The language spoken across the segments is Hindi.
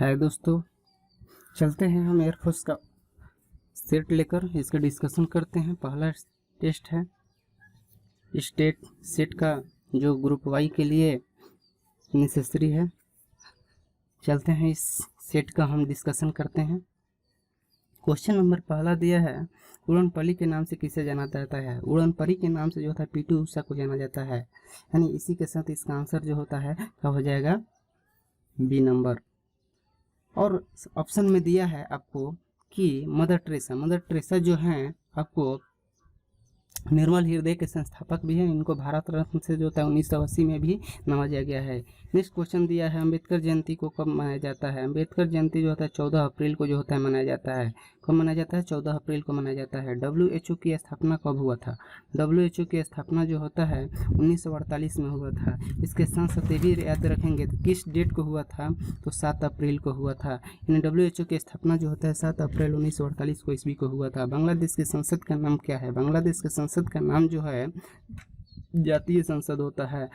है दोस्तों, चलते हैं हम एयरफोर्स का सेट लेकर इसका डिस्कशन करते हैं। पहला टेस्ट है स्टेट सेट का जो ग्रुप वाई के लिए नेसेसरी है। चलते हैं इस सेट का हम डिस्कशन करते हैं। क्वेश्चन नंबर पहला दिया है, उड़न परी के नाम से किसे जाना जाता है? उड़न परी के नाम से जो होता है पीटी उषा को जाना जाता है। यानी इसी के साथ इसका आंसर जो होता है क्या हो जाएगा? B number. और ऑप्शन में दिया है आपको कि मदर टेरेसा जो हैं आपको निर्मल हृदय के संस्थापक भी हैं। इनको भारत रत्न से जो होता है 1980 में भी नवाजा गया है। नेक्स्ट क्वेश्चन दिया है, अम्बेडकर जयंती को कब मनाया जाता है? अम्बेडकर जयंती जो होता है 14 अप्रैल को जो होता है मनाया जाता है। कब मनाया जाता है? 14 अप्रैल को मनाया जाता है। WHO की स्थापना कब हुआ था? WHO की स्थापना जो होता है 1948 में हुआ था। इसके साथ साथ ये भी याद रखेंगे तो किस डेट को हुआ था? तो 7 अप्रैल को हुआ था। यानी WHO की स्थापना जो होता है 7 अप्रैल 1948 को ईस्वी को हुआ था। बांग्लादेश की संसद का नाम क्या है? बांग्लादेश के संसद का नाम जो है जातीय संसद होता है।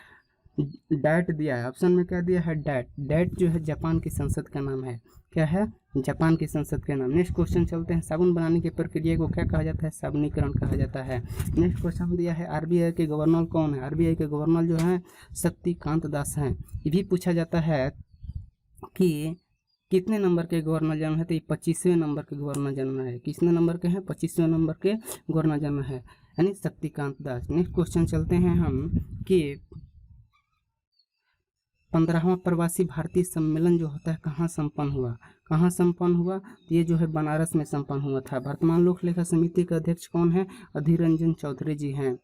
डैट दिया है, ऑप्शन में क्या दिया है? डैट जो है जापान की संसद का नाम है। क्या है? जापान की संसद का नाम। नेक्स्ट क्वेश्चन चलते हैं, साबुन बनाने की प्रक्रिया को क्या कहा जाता है? साबुनीकरण कहा जाता है। नेक्स्ट क्वेश्चन दिया है, RBI के गवर्नर कौन है? RBI के गवर्नर जो है शक्तिकांत दास हैं। ये भी पूछा जाता है कि कितने नंबर के गवर्नर जनरल है? तो ये 25वें नंबर के गवर्नर जनरल है। कितने नंबर के हैं? 25वें नंबर के गवर्नर जनरल है, यानी शक्तिकांत दास। नेक्स्ट क्वेश्चन चलते हैं हम कि 15वां प्रवासी भारतीय सम्मेलन जो होता है कहाँ संपन्न हुआ? कहाँ संपन्न हुआ? ये जो है बनारस में संपन्न हुआ था। वर्तमान लोक लेखा समिति के अध्यक्ष कौन है? अधीर रंजन चौधरी जी हैं।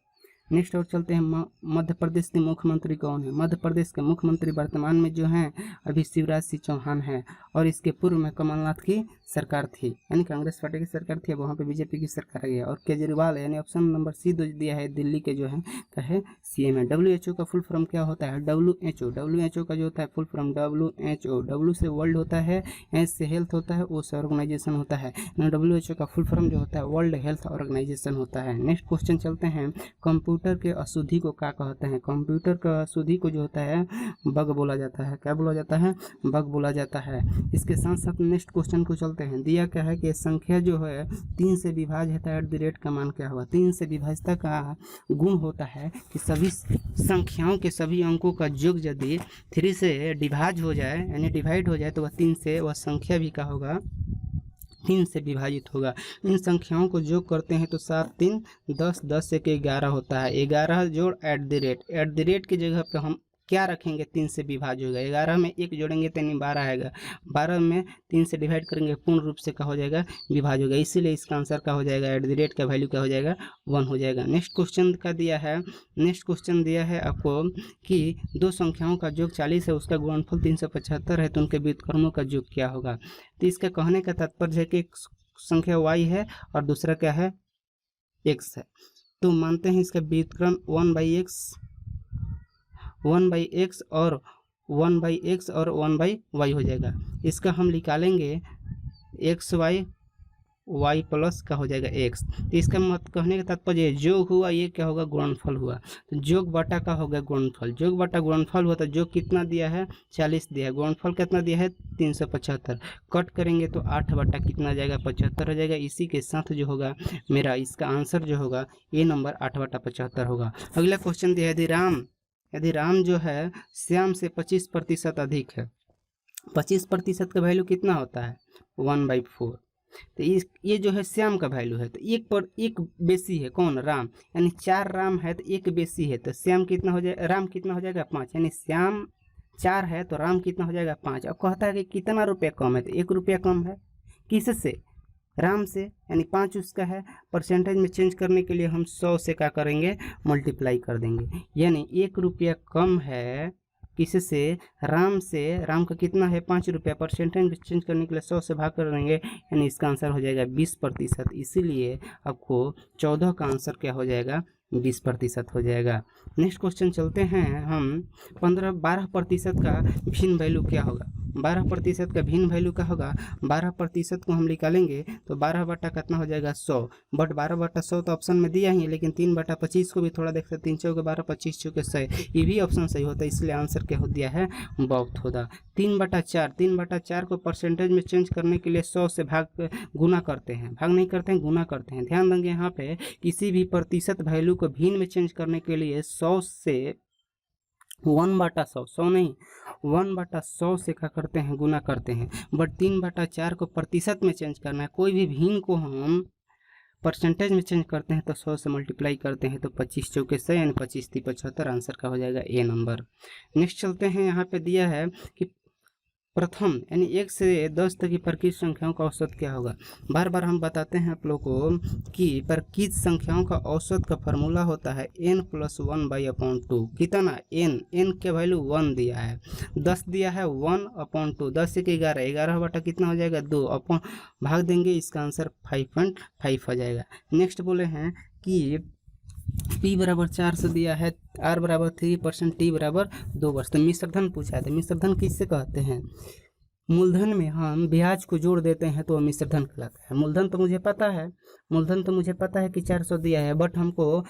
नेक्स्ट और चलते हैं, मध्य प्रदेश के मुख्यमंत्री कौन है? मध्य प्रदेश के मुख्यमंत्री वर्तमान में जो हैं अभी शिवराज सिंह चौहान हैं। और इसके पूर्व में कमलनाथ की सरकार थी, यानी कांग्रेस पार्टी की सरकार थी। अब वहाँ पे बीजेपी की सरकार आ गई और केजरीवाल यानी ऑप्शन नंबर सी दिया है, दिल्ली के जो है कहे CM है। WHO का फुल फॉर्म क्या होता है? WHO का जो होता है फुल फॉर्म WHO। W से वर्ल्ड होता है, S से हेल्थ होता है, O से ऑर्गेनाइजेशन होता है। WHO का फुल फॉर्म जो होता है वर्ल्ड हेल्थ ऑर्गेनाइजेशन होता है। नेक्स्ट क्वेश्चन चलते हैं, कंप्यूटर के अशुद्धि को क्या कहते हैं? कंप्यूटर का अशुद्धि को जो होता है बग बोला जाता है। क्या बोला जाता है? बग बोला जाता है। इसके साथ साथ नेक्स्ट क्वेश्चन को चलते हैं, दिया क्या है कि संख्या जो है 3 से विभाज्य है, @ का मान क्या हुआ? 3 से विभाज्यता का गुण होता है कि सभी संख्याओं के सभी अंकों का योग यदि 3 से डिवाइड हो जाए, यानी डिवाइड हो जाए, तो वह 3 से वह संख्या भी क्या होगा? 3 से विभाजित होगा। इन संख्याओं को जोड़ करते हैं तो 7 3 10, 10 से 11 होता है। 11 जोड़ @ की जगह पे हम क्या रखेंगे? 3 से विभाज्य होगा। 11 में 1 जोड़ेंगे तो यानी 12 आएगा। 12 में 3 से डिवाइड करेंगे पूर्ण रूप से क्या हो जाएगा? विभाज्य होगा। इसीलिए इसका आंसर क्या हो जाएगा? @ का वैल्यू क्या हो जाएगा? 1 हो जाएगा। नेक्स्ट क्वेश्चन का दिया है, नेक्स्ट क्वेश्चन दिया है आपको कि दो संख्याओं का योग 40 है, उसका गुणनफल 375 है, तो उनके व्युत्क्रमों का योग क्या होगा? तो इसका कहने का तात्पर्य है कि एक संख्या y है और दूसरा क्या है? x है। तो मानते हैं इसका व्युत्क्रम 1/x और 1/x और 1/y हो जाएगा। इसका हम निकालेंगे xy y प्लस का हो जाएगा x। तो इसका मत कहने का तात्पर्य योग हुआ, ये क्या होगा? गुणनफल हुआ। तो योग बटा का होगा गुणनफल। योग बटा गुणनफल हुआ तो योग कितना दिया है? 40 दिया है। गुणनफल कितना दिया है? 375। कट करेंगे तो 8 बटा कितना जाएगा? 75 हो जाएगा। इसी के साथ जो होगा मेरा इसका आंसर जो होगा ये नंबर 8 बटा 75 होगा। अगला क्वेश्चन दिया है, यदि राम जो है श्याम से 25% अधिक है, 25% का वैल्यू कितना होता है? 1/4। तो ये जो है श्याम का वैल्यू है, तो एक पर एक बेसी है। कौन? राम। यानी 4 राम है तो एक बेसी है, तो श्याम कितना हो जाएगा? राम कितना हो जाएगा? 5। यानी श्याम 4 है तो राम कितना हो जाएगा? 5। अब कहता है कि कितना रुपया कम है, तो 1 रुपया कम है। किससे? राम से, यानी 5 उसका है। परसेंटेज में चेंज करने के लिए हम 100 से क्या करेंगे? मल्टीप्लाई कर देंगे। यानी 1 रुपया कम है किससे? राम से। राम का कितना है? 5 रुपया। परसेंटेज में चेंज करने के लिए 100 से भाग कर देंगे, यानी इसका आंसर हो जाएगा 20%। इसीलिए आपको 14 का आंसर क्या हो जाएगा? 20% हो जाएगा। नेक्स्ट क्वेश्चन चलते हैं हम, 12% का भिन्न वैल्यू क्या होगा? 12% का भिन्न वैल्यू क्या होगा, 12% को हम निकालेंगे तो 12 बटा कितना हो जाएगा 100, बट 12/100 तो ऑप्शन में दिया ही है, लेकिन 3/25 को भी थोड़ा देख सकते, 3 चौके 12, 25 चौके 100, ये भी ऑप्शन सही होता है, इसलिए आंसर क्या हो दिया है बहुत होगा। 3/4 को परसेंटेज में चेंज करने के लिए 100 से गुना करते हैं, भाग नहीं करते हैं, गुना करते हैं। ध्यान देंगे यहाँ पे किसी भी प्रतिशत वैल्यू को भिन्न में चेंज करने के लिए 100 से 1/100, 100 नहीं 1/100 से क्या करते हैं, गुना करते हैं। बट 3/4 को प्रतिशत में चेंज करना है, कोई भी भिन्न को हम परसेंटेज में चेंज करते हैं तो 100 से मल्टीप्लाई करते हैं तो 25 चौके 100 यानी 25 × 75, आंसर का हो जाएगा ए नंबर। नेक्स्ट चलते हैं, यहाँ पे दिया है कि प्रथम यानी 1 से 10 तक की प्रकृत संख्याओं का औसत क्या होगा। बार बार हम बताते हैं आप लोगों को कि प्रकृत संख्याओं का औसत का फार्मूला होता है n+1/2। कितना n के वैल्यू 1 दिया है, 10 दिया है 1/2, 10 से 11, 11 बटा कितना हो जाएगा 2, अपन भाग देंगे, इसका आंसर 5.5 हो जाएगा। नेक्स्ट बोले हैं कि p बराबर 400 दिया है, r बराबर 3%, t बराबर 2%। तो मिश्रधन पूछा है, तो मिश्रधन किससे कहते हैं, मूलधन में हम ब्याज को जोड़ देते हैं तो मिश्रधन कहलाता है। मूलधन तो मुझे पता है कि 400 दिया है, बट हमको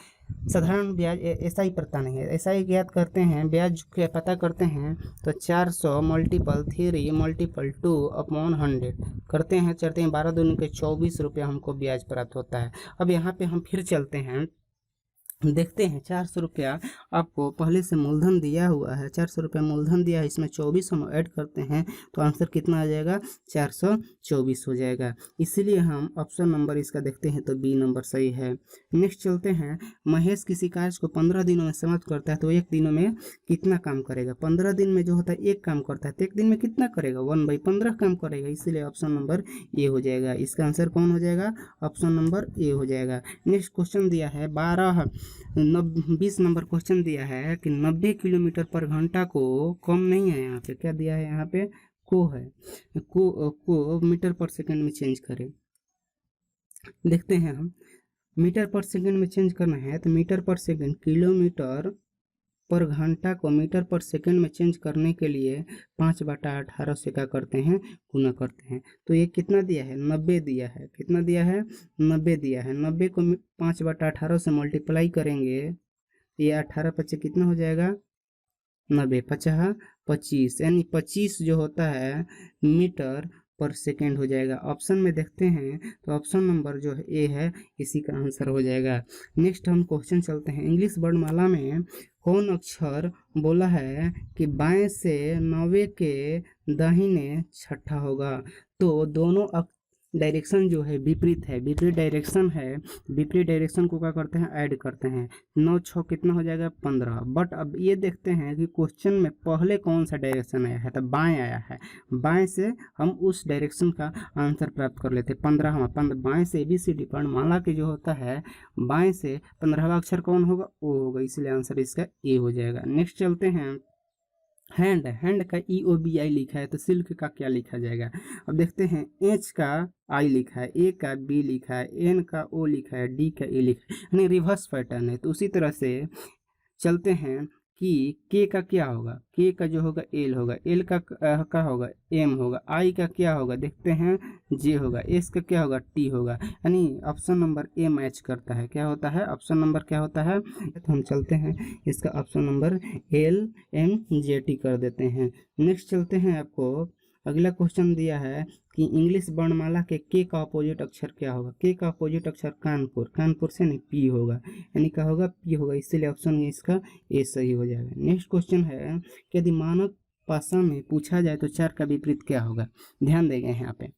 साधारण ब्याज ऐसा ही पता नहीं है, ऐसा ही ज्ञात करते हैं, ब्याज क्या पता करते हैं तो 400 × 3 × 2/100 करते हैं, 12 दूनी के 24 रुपये हमको ब्याज प्राप्त होता है। अब यहाँ पे हम फिर चलते हैं, देखते हैं 400 रुपया आपको पहले से मूलधन दिया हुआ है, 400 रुपया मूलधन दिया है, इसमें 24 हम ऐड करते हैं तो आंसर कितना आ जाएगा 424 हो जाएगा। इसीलिए हम ऑप्शन नंबर इसका देखते हैं तो बी नंबर सही है। नेक्स्ट चलते हैं, महेश किसी कार्य को 15 दिनों में समाप्त करता है तो 1 दिनों में कितना काम करेगा। 15 दिन में जो होता है 1 काम करता है तो 1 दिन में कितना करेगा 1/15 काम करेगा, इसीलिए ऑप्शन नंबर ए हो जाएगा। इसका आंसर कौन हो जाएगा, ऑप्शन नंबर ए हो जाएगा। नेक्स्ट क्वेश्चन दिया है 20 नंबर क्वेश्चन दिया है कि 90 किलोमीटर पर घंटा को कम नहीं है, यहाँ पे क्या दिया है, यहाँ पे को है, को मीटर पर सेकंड में चेंज करें। देखते हैं हम, मीटर पर सेकंड में चेंज करना है तो मीटर पर सेकंड, किलोमीटर पर घंटा को मीटर पर सेकंड में चेंज करने के लिए 5/18 से क्या करते हैं, गुना करते हैं। तो ये कितना दिया है 90 दिया है, कितना दिया है 90 दिया है, 90 को 5/18 से मल्टीप्लाई करेंगे, ये 18×5 कितना हो जाएगा 90, 50 25 यानी 25 जो होता है मीटर पर सेकेंड हो जाएगा। ऑप्शन में देखते हैं तो ऑप्शन नंबर जो है ए है, इसी का आंसर हो जाएगा। नेक्स्ट हम क्वेश्चन चलते हैं, इंग्लिश वर्णमाला में कौन अक्षर बोला है कि बाएं से 90 के दाहिने छठा होगा। तो दोनों डायरेक्शन जो है विपरीत है, विपरीत डायरेक्शन है, विपरीत डायरेक्शन को क्या करते हैं ऐड करते हैं, 9 6 कितना हो जाएगा 15। बट अब ये देखते हैं कि क्वेश्चन में पहले कौन सा डायरेक्शन आया है, तो बाएं आया है, बाएं से हम उस डायरेक्शन का आंसर प्राप्त कर लेते हैं। 15 बाएं से ABCD वर्णमाला के जो होता है बाएं से 15वां अक्षर कौन होगा, ओ होगा, इसलिए आंसर इसका ए हो जाएगा। नेक्स्ट चलते हैं, हैंड का EOBI लिखा है तो सिल्क का क्या लिखा जाएगा। अब देखते हैं, H का I लिखा है, A का B लिखा है, N का O लिखा है, D का A लिखा है, यानी रिवर्स पैटर्न है। तो उसी तरह से चलते हैं कि K का क्या होगा, K का जो होगा L होगा, L का क्या होगा M होगा, I का क्या होगा देखते हैं J होगा, S का क्या होगा T होगा, यानी ऑप्शन नंबर ए मैच करता है। क्या होता है ऑप्शन नंबर क्या होता है, तो हम चलते हैं इसका ऑप्शन नंबर LMJT कर देते हैं। नेक्स्ट चलते हैं, आपको अगला क्वेश्चन दिया है कि इंग्लिश वर्णमाला के के का अपोजिट अक्षर क्या होगा। के का अपोजिट अक्षर कानपुर, कानपुर से नहीं पी होगा, यानी क्या होगा पी होगा, इसीलिए ऑप्शन में इसका ए सही हो जाएगा। नेक्स्ट क्वेश्चन है कि यदि मानक पासा में पूछा जाए तो 4 का विपरीत क्या होगा। ध्यान देंगे यहाँ पे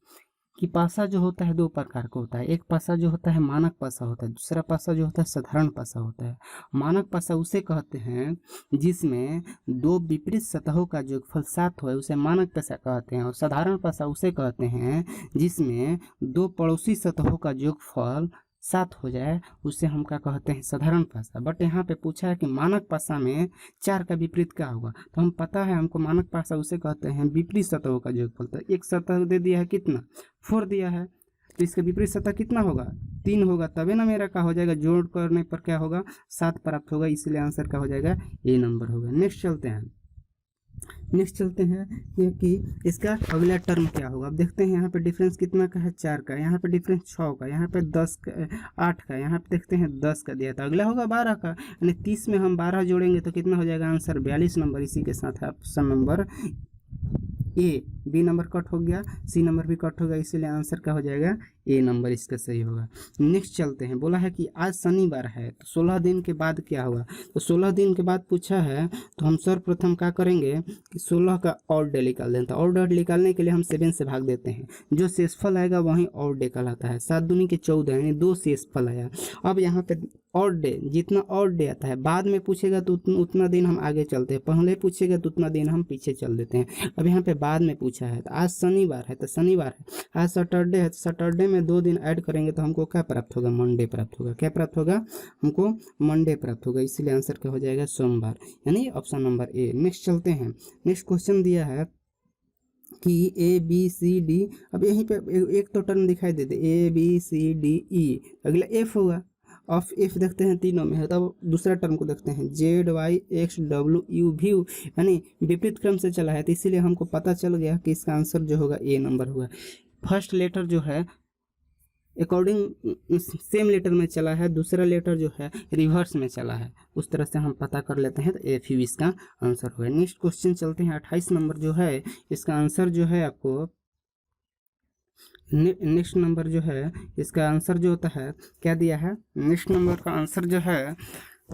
कि पासा जो होता है 2 प्रकार का होता है, एक पासा जो होता है मानक पासा होता है, दूसरा पासा जो होता है साधारण पासा होता है। मानक पासा उसे कहते हैं जिसमें 2 विपरीत सतहों का जोगफल 7 हो, उसे मानक पासा कहते हैं। और साधारण पासा उसे कहते हैं जिसमें 2 पड़ोसी सतहों का जोगफल 7 हो जाए, उसे हम क्या कहते हैं साधारण पासा। बट यहाँ पे पूछा है कि मानक पासा में 4 का विपरीत क्या होगा, तो हम पता है हमको मानक पासा उसे कहते हैं विपरीत सतहों का जोगफल। तो एक सतह दे दिया है कितना 4 दिया है, तो इसका विपरीत सतह कितना होगा 3 होगा, तभी ना मेरा क्या हो जाएगा जोड़ करने पर क्या होगा 7 प्राप्त होगा, इसलिए आंसर क्या हो जाएगा ए नंबर होगा। नेक्स्ट चलते हैं, नेक्स्ट चलते हैं कि इसका अगला टर्म क्या होगा। अब देखते हैं यहाँ पे डिफरेंस कितना का है, 4 का, यहाँ पे डिफरेंस 6 का, यहाँ पे 10 का, 8 का, यहाँ पे देखते हैं 10 का दिया था, अगला होगा 12 का, यानी 30 में हम 12 जोड़ेंगे तो कितना हो जाएगा आंसर 42 नंबर। इसी के साथ है option number A. B number cut हो गया, सी नंबर भी कट होगा, इसीलिए आंसर क्या हो जाएगा ए नंबर इसका सही होगा। नेक्स्ट चलते हैं, बोला है कि आज शनिवार है तो 16 दिन के बाद क्या होगा। तो 16 दिन के बाद पूछा है तो हम सर्वप्रथम क्या करेंगे कि 16 का ऑड डे निकाल देते हैं। ऑड डे निकालने के लिए हम 7 से भाग देते हैं, जो शेषफल आएगा वहीं ऑड डे कहलाता है। 7 दूनी के 14 यानी 2 शेषफल आया। अब यहाँ पे ऑड डे, जितना ऑड डे आता है बाद में पूछेगा तो उतना दिन हम आगे चलते हैं, पहले पूछेगा तो उतना दिन हम पीछे चल देते हैं। अब यहाँ पे बाद में पूछा है तो आज शनिवार है तो शनिवार है, आज सैटरडे है तो सैटरडे में 2 दिन ऐड करेंगे तो हमको क्या प्राप्त होगा, मंडे प्राप्त होगा। क्या प्राप्त होगा हमको, मंडे प्राप्त होगा, इसीलिए आंसर क्या हो जाएगा सोमवार, यानी ऑप्शन नंबर ए। नेक्स्ट चलते हैं, नेक्स्ट क्वेश्चन दिया है कि ए बी सी डी। अब यहीं पे एक तो टर्म दिखाई देते A B C D E, अगला एफ होगा। ऑफ एफ देखते हैं तीनों में है, तब दूसरा टर्म को देखते हैं Z Y X W U भी, यानी विपरीत क्रम से चला है, तो इसीलिए हमको पता चल गया कि इसका आंसर जो होगा ए नंबर होगा। फर्स्ट लेटर जो है अकॉर्डिंग सेम लेटर में चला है, दूसरा लेटर जो है रिवर्स में चला है, उस तरह से हम पता कर लेते हैं तो एफ यू इसका आंसर होगा। नेक्स्ट क्वेश्चन चलते हैं, 28 नंबर जो है इसका आंसर जो है आपको, नेक्स्ट नंबर जो है इसका आंसर जो होता है क्या दिया है, नेक्स्ट नंबर का आंसर जो है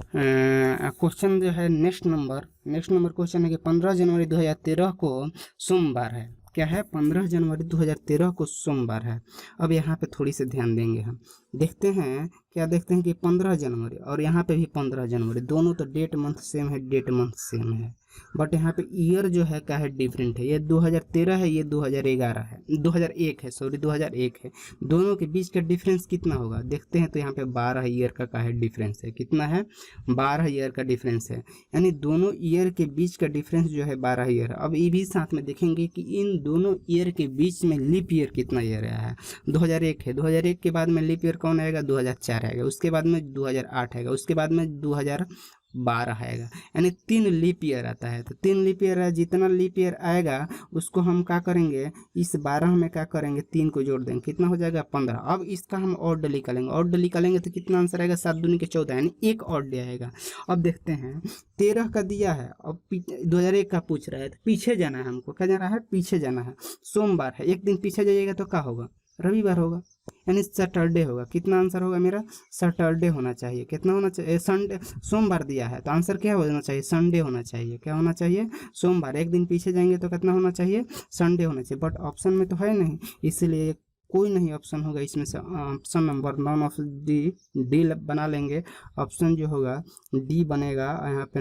क्वेश्चन जो है नेक्स्ट नंबर क्वेश्चन है कि 15 जनवरी 2013 को सोमवार है। क्या है, 15 जनवरी 2013 को सोमवार है। अब यहाँ पे थोड़ी सी ध्यान देंगे, हम देखते हैं क्या देखते हैं कि 15 जनवरी और यहाँ पे भी 15 जनवरी, दोनों तो डेट मंथ सेम है, डेट मंथ सेम है, बट यहाँ पे ईयर जो है क्या है डिफरेंट है। ये 2013 है, ये 2011 है, 2001 है, सॉरी 2001 है। दोनों के बीच का डिफरेंस कितना होगा देखते हैं, तो यहाँ पे 12 ईयर का क्या है डिफरेंस है, कितना है 12 ईयर का डिफरेंस है, यानी दोनों ईयर के बीच का डिफरेंस जो है 12 ईयर है। अब ये भी साथ में देखेंगे कि इन दोनों ईयर के बीच में लीप ईयर कितना ईयर आया है। 2001 है, 2001 के बाद में लीप ईयर कौन आएगा, 2004 आएगा, उसके बाद में 2008 आएगा, उसके बाद में 2012 आएगा, यानी 3 लीप ईयर आता है। तो 3 लीप ईयर है, जितना लीप ईयर आएगा उसको हम क्या करेंगे, इस 12 में क्या करेंगे 3 को जोड़ देंगे, कितना हो जाएगा 15। अब इसका हम ऑड डे निकालेंगे, ऑड डे निकालेंगे तो कितना आंसर आएगा 7 दूनी के 14, यानी एक ऑड डे आएगा। अब देखते हैं 13 का दिया है, अब 2001 का पूछ रहा है तो पीछे जाना है, हमको क्या जाना है, पीछे जाना है। सोमवार है, एक दिन पीछे जाइएगा तो क्या होगा, रविवार होगा, यानी सैटरडे होगा। कितना आंसर होगा मेरा, सैटरडे होना चाहिए। कितना होना चाहिए, संडे, सोमवार दिया है तो आंसर क्या होना चाहिए, संडे होना चाहिए। क्या होना चाहिए, सोमवार। एक दिन पीछे जाएंगे तो कितना होना चाहिए, संडे होना चाहिए, बट ऑप्शन में तो है नहीं, इसलिए कोई नहीं ऑप्शन होगा इसमें से। Option number none of D बना लेंगे, ऑप्शन जो होगा डी बनेगा, यहाँ पे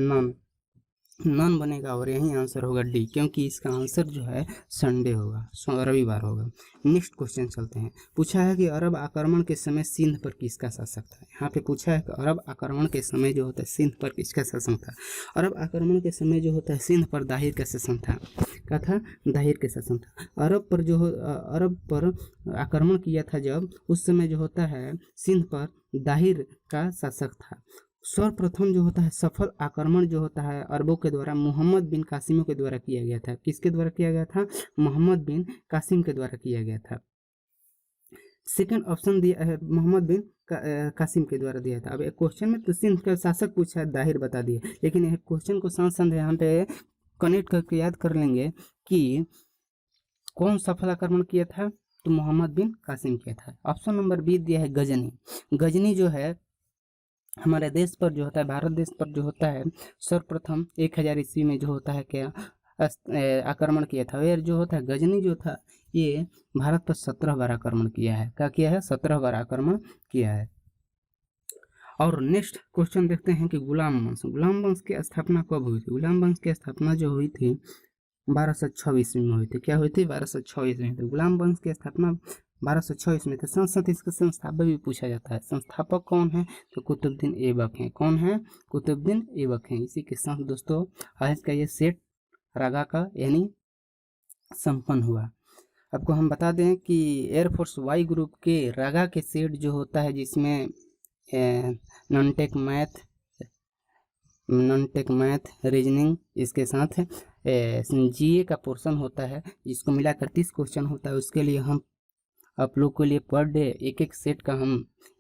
नॉन बनेगा और यही आंसर होगा डी, क्योंकि इसका आंसर जो है संडे होगा, रविवार होगा। नेक्स्ट क्वेश्चन चलते हैं, पूछा है कि अरब आक्रमण के समय सिंध पर किसका शासक था। यहाँ पे पूछा है कि अरब आक्रमण के समय जो होता है सिंध पर किसका शासन था। अरब आक्रमण के समय जो होता है सिंध पर दाहिर का शासन था। क्या था, दाहिर के शासन था। अरब पर आक्रमण किया था जब, उस समय जो होता है सिंध पर दाहिर का शासक था। सर्वप्रथम जो होता है सफल आक्रमण जो होता है अरबों के द्वारा मोहम्मद बिन कासिम के द्वारा किया गया था। किसके द्वारा किया गया था, मोहम्मद बिन कासिम के द्वारा किया गया था। सेकंड ऑप्शन दिया है मोहम्मद बिन कासिम के द्वारा दिया था। अब एक क्वेश्चन में तो सिंध का शासक पूछा है, दाहिर बता दिए, लेकिन यह क्वेश्चन को साथ साथ यहाँ पे कनेक्ट करके याद कर लेंगे कि कौन सफल आक्रमण किया था, तो मोहम्मद बिन कासिम किया था। ऑप्शन नंबर बी दिया है गजनी। गजनी जो है हमारे देश पर जो होता है, भारत देश पर जो होता है सर्वप्रथम 1000 ईस्वी में जो होता है क्या आक्रमण किया था। और जो होता है गजनी जो था ये भारत पर 17 बार आक्रमण किया है। क्या किया है, 17 बार आक्रमण किया है। और नेक्स्ट क्वेश्चन देखते हैं कि गुलाम वंश की स्थापना कब हुई थी। गुलाम वंश की स्थापना जो हुई थी 1206 ईस्वी में हुई थी। क्या हुई थी, 1206 ईस्वी में। गुलाम वंश की स्थापना 1206 ईस्वी में थे। साथ साथ इसका संस्थापक भी पूछा जाता है, संस्थापक कौन है, तो कुतुबुद्दीन ऐबक हैं। कौन है, कुतुबुद्दीन ऐबक हैं। इसी के साथ दोस्तों आज का ये सेट रागा का यानी संपन्न हुआ। आपको हम बता दें कि एयरफोर्स वाई ग्रुप के रागा के सेट जो होता है, जिसमें नॉन टेक मैथ रीजनिंग, इसके साथ जीए का पोर्शन होता है जिसको मिलाकर 30 क्वेश्चन होता है, उसके लिए हम आप लोग के लिए पर डे एक एक सेट का हम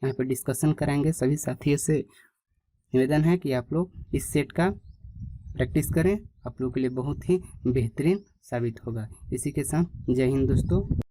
यहाँ पे डिस्कशन कराएंगे। सभी साथियों से निवेदन है कि आप लोग इस सेट का प्रैक्टिस करें, आप लोग के लिए बहुत ही बेहतरीन साबित होगा। इसी के साथ जय हिंद दोस्तों।